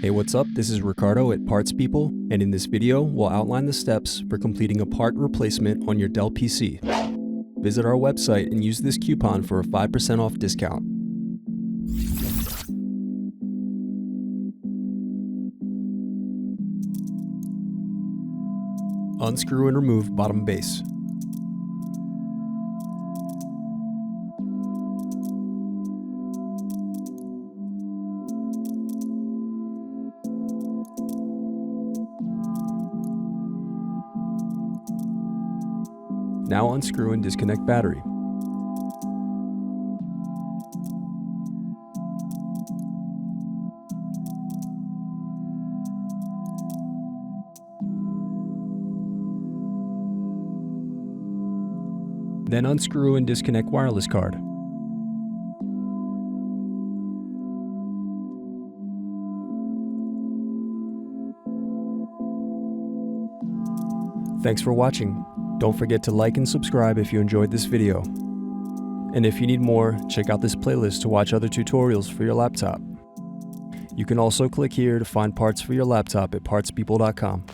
Hey, what's up? This is Ricardo at Parts People, and in this video, we'll outline the steps for completing a part replacement on your Dell PC. Visit our website and use this coupon for a 5% off discount. Unscrew and remove bottom base. Now unscrew and disconnect battery. Then unscrew and disconnect wireless card. Thanks for watching. Don't forget to like and subscribe if you enjoyed this video. And if you need more, check out this playlist to watch other tutorials for your laptop. You can also click here to find parts for your laptop at partspeople.com.